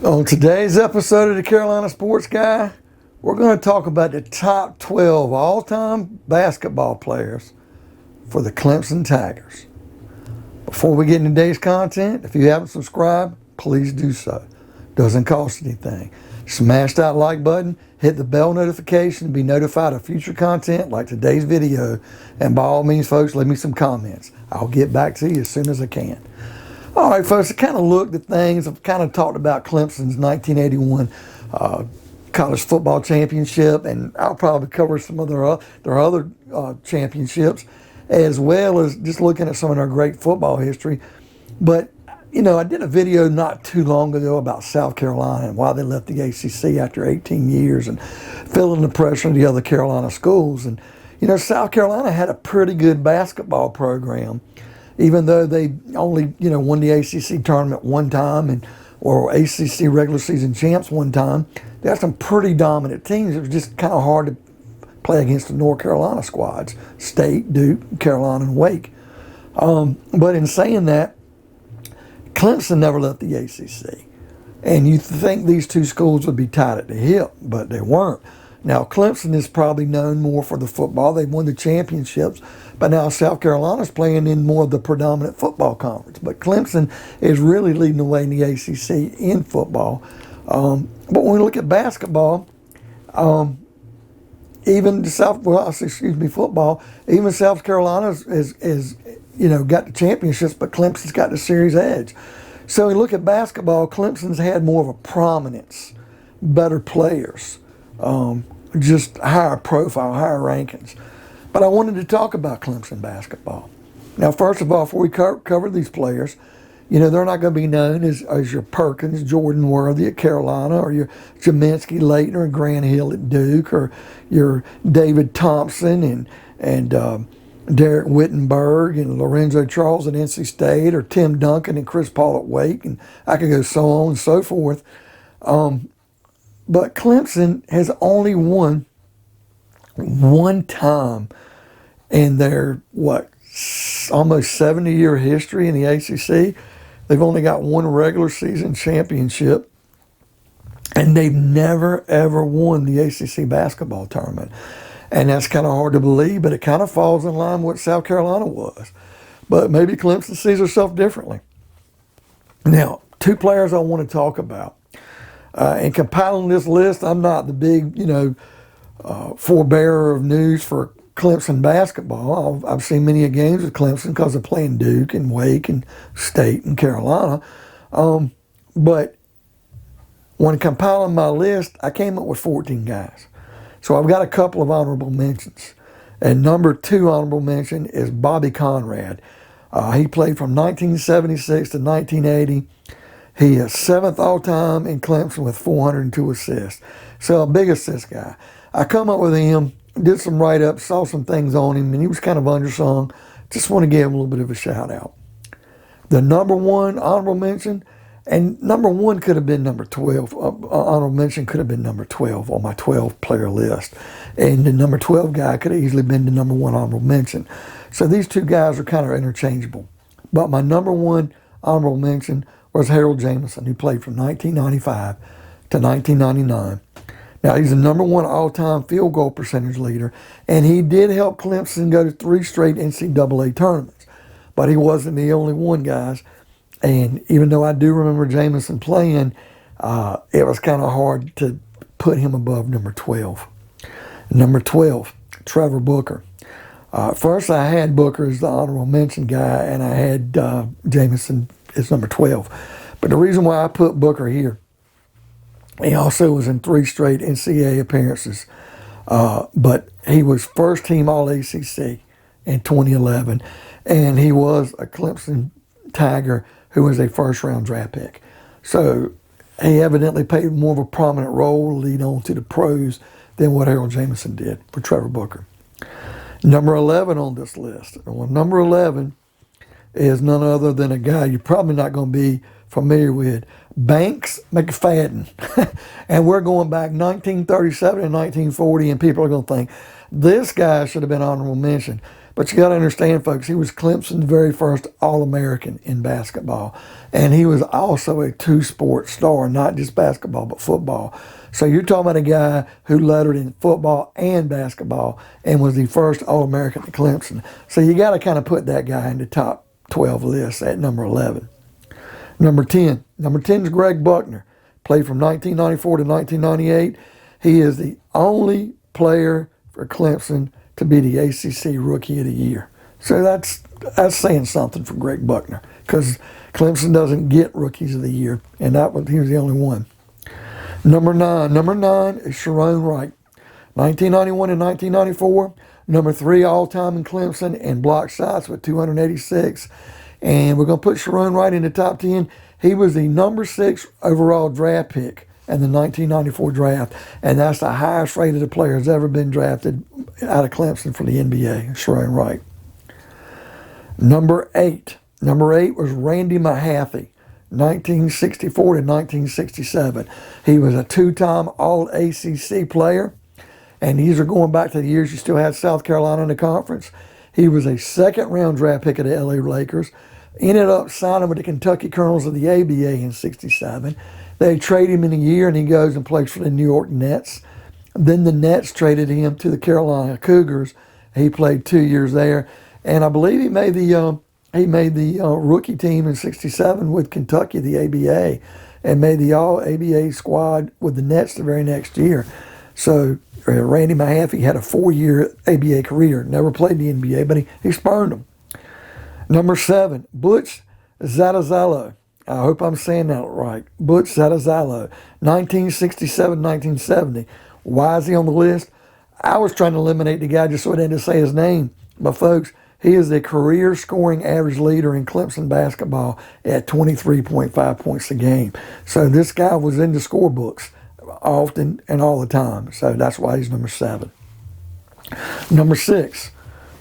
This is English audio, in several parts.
On today's episode of the Carolina Sports Guy, we're going to talk about the top 12 all-time basketball players for the Clemson Tigers. Before we get into today's content, if you haven't subscribed, please do so. Doesn't cost anything. Smash that like button, hit the bell notification to be notified of future content like today's video, and by all means, folks, leave me some comments. I'll get back to you as soon as I can. All right, folks, I kind of looked at things. I've kind of talked about Clemson's 1981 college football championship, and I'll probably cover some of their other championships, as well as just looking at some of their great football history. But, you know, I did a video not too long ago about South Carolina and why they left the ACC after 18 years and feeling the pressure of the other Carolina schools. And, you know, South Carolina had a pretty good basketball program, even though they only, won the ACC tournament one time or ACC regular season champs one time. They had some pretty dominant teams. It was just kind of hard to play against the North Carolina squads, State, Duke, Carolina, and Wake. But in saying that, Clemson never left the ACC. And you think these two schools would be tied at the hip, but they weren't. Now, Clemson is probably known more for the football. They've won the championships, but now South Carolina's playing in more of the predominant football conference. But Clemson is really leading the way in the ACC in football. But when we look at basketball, even football, even South Carolina is got the championships, but Clemson's got the series edge. So when we look at basketball, Clemson's had more of a prominence, better players, just higher profile, higher rankings. But I wanted to talk about Clemson basketball. Now, first of all, before we cover these players, they're not going to be known as your Perkins, Jordan Worthy at Carolina, or your Jaminski, Leitner, and Grant Hill at Duke, or your David Thompson and Derek Wittenberg and Lorenzo Charles at NC State, or Tim Duncan and Chris Paul at Wake, and I could go so on and so forth. But Clemson has only won one time in their, almost 70-year history in the ACC. They've only got one regular season championship, and they've never, ever won the ACC basketball tournament. And that's kind of hard to believe, but it kind of falls in line with what South Carolina was. But maybe Clemson sees herself differently. Now, two players I want to talk about. In compiling this list, I'm not the big, forebearer of news for Clemson basketball. I've seen many games with Clemson because they're playing Duke and Wake and State and Carolina. But when compiling my list, I came up with 14 guys. So I've got a couple of honorable mentions. And number 2 honorable mention is Bobby Conrad. He played from 1976 to 1980. He is 7th all-time in Clemson with 402 assists. So a big assist guy. I come up with him, did some write-ups, saw some things on him, and he was kind of undersung. Just want to give him a little bit of a shout-out. The number 1 honorable mention, and number 1 could have been number 12. Honorable mention could have been number 12 on my 12-player list. And the number 12 guy could have easily been the number 1 honorable mention. So these two guys are kind of interchangeable. But my number 1 honorable mention was Harold Jamison, who played from 1995 to 1999. Now, he's the number 1 all-time field goal percentage leader, and he did help Clemson go to 3 straight NCAA tournaments. But he wasn't the only one, guys. And even though I do remember Jamison playing, it was kind of hard to put him above number 12. Number 12, Trevor Booker. First, I had Booker as the honorable mention guy, and I had Jamison as number 12. But the reason why I put Booker here, he also was in 3 straight NCAA appearances. But he was first team All-ACC in 2011, and he was a Clemson Tiger who was a first-round draft pick. So he evidently played more of a prominent role to lead on to the pros than what Harold Jamison did for Trevor Booker. Number 11 on this list. Well, number 11 is none other than a guy you're probably not going to be familiar with. Banks McFadden. And we're going back 1937 and 1940, and people are going to think, this guy should have been honorable mention. But you got to understand, folks, he was Clemson's very first All-American in basketball. And he was also a two-sport star, not just basketball, but football. So you're talking about a guy who lettered in football and basketball and was the first All-American at Clemson. So you got to kind of put that guy in the top 12 list at number 11. Number 10. Number 10 is Greg Buckner. Played from 1994 to 1998. He is the only player for Clemson to be the ACC Rookie of the Year. So that's saying something for Greg Buckner, because Clemson doesn't get Rookies of the Year, and he was the only one. Number 9. Number 9 is Sharone Wright. 1991 and 1994. Number 3 all-time in Clemson and block shots with 286. And we're going to put Sharone Wright in the top 10. He was the number 6 overall draft pick in the 1994 draft. And that's the highest rated a player has ever been drafted out of Clemson for the NBA, Sharone Wright. Number 8. Number 8 was Randy Mahaffey, 1964 to 1967. He was a 2-time All-ACC player. And these are going back to the years you still had South Carolina in the conference. He was a 2nd-round draft pick of the LA Lakers. Ended up signing with the Kentucky Colonels of the ABA in 67. They trade him in a year, and he goes and plays for the New York Nets. Then the Nets traded him to the Carolina Cougars. He played 2 years there. And I believe he made the rookie team in 67 with Kentucky, the ABA, and made the All-ABA squad with the Nets the very next year. So Randy Mahaffey had a 4-year ABA career, never played the NBA, but he spurned them. Number 7, Butch Zatezalo. I hope I'm saying that right. Butch Zatezalo, 1967-1970. Why is he on the list? I was trying to eliminate the guy just so I didn't say his name. But folks, he is the career scoring average leader in Clemson basketball at 23.5 points a game. So this guy was in the scorebooks often and all the time. So that's why he's number 7. Number 6,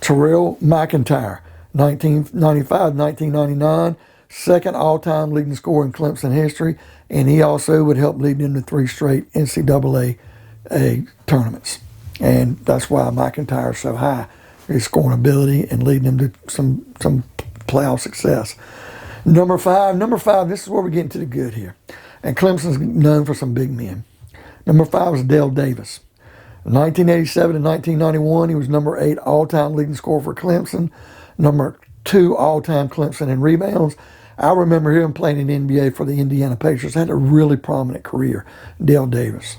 Tyrell McIntyre, 1995-1999, 2nd all-time leading scorer in Clemson history, and he also would help lead them to 3 straight NCAA tournaments. And that's why McIntyre is so high, his scoring ability and leading them to some playoff success. Number 5, this is where we get into the good here. And Clemson's known for some big men. Number 5 is Dale Davis. 1987 to 1991, he was number 8 all-time leading scorer for Clemson, number 2 all-time Clemson in rebounds. I remember him playing in the NBA for the Indiana Pacers. Had a really prominent career, Dale Davis.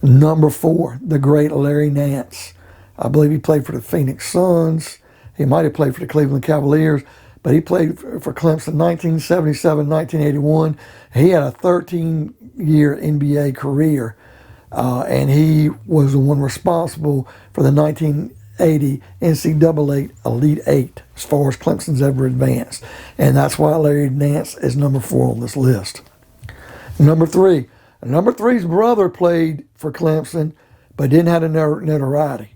Number 4, the great Larry Nance. I believe he played for the Phoenix Suns. He might have played for the Cleveland Cavaliers, but he played for Clemson 1977-1981. He had a 13-year NBA career, and he was the one responsible for the 1980 NCAA Elite 8 as far as Clemson's ever advanced. And that's why Larry Nance is number 4 on this list. Number 3. Number 3's brother played for Clemson, but didn't have the notoriety.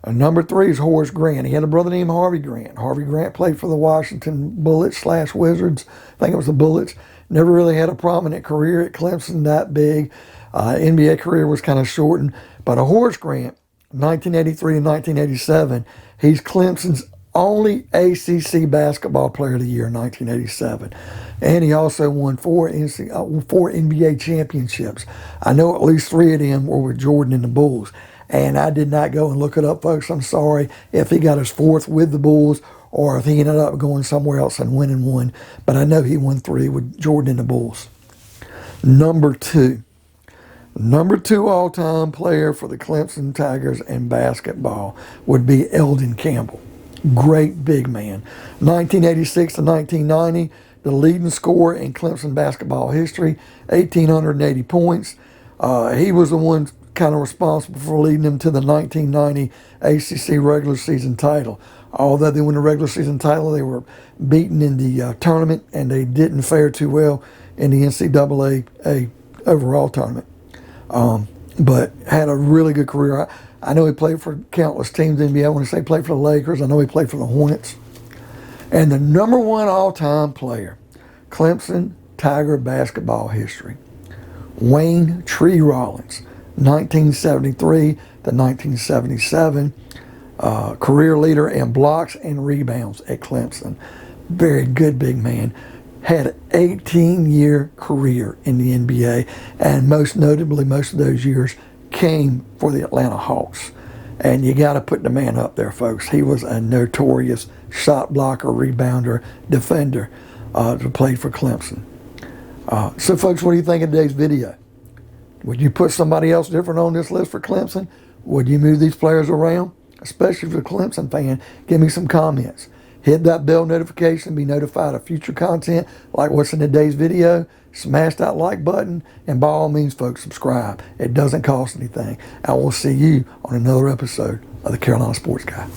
Number 3 is Horace Grant. He had a brother named Harvey Grant. Harvey Grant played for the Washington Bullets / Wizards. I think it was the Bullets. Never really had a prominent career at Clemson that big. NBA career was kind of shortened. But Horace Grant, 1983 to 1987, he's Clemson's only ACC basketball player of the year in 1987. And he also won 4 NBA championships. I know at least 3 of them were with Jordan and the Bulls. And I did not go and look it up, folks. I'm sorry if he got his 4th with the Bulls or if he ended up going somewhere else and winning 1. But I know he won 3 with Jordan and the Bulls. Number 2 all-time player for the Clemson Tigers in basketball would be Elden Campbell. Great big man. 1986 to 1990, the leading scorer in Clemson basketball history, 1,880 points. He was the one kind of responsible for leading them to the 1990 ACC regular season title. Although they won the regular season title, they were beaten in the tournament, and they didn't fare too well in the NCAA overall tournament. But had a really good career. I know he played for countless teams in the NBA. I want to say he played for the Lakers. I know he played for the Hornets. And the number 1 all-time player, Clemson Tiger basketball history. Wayne Tree Rollins, 1973 to 1977, career leader in blocks and rebounds at Clemson. Very good big man. Had an 18-year career in the NBA, and most notably, most of those years came for the Atlanta Hawks. And you got to put the man up there, folks. He was a notorious shot blocker, rebounder, defender to play for Clemson. So, folks, what do you think of today's video? Would you put somebody else different on this list for Clemson? Would you move these players around? Especially if you're a Clemson fan, give me some comments. Hit that bell notification, be notified of future content like what's in today's video. Smash that like button, and by all means, folks, subscribe. It doesn't cost anything. I will see you on another episode of the Carolina Sports Guy.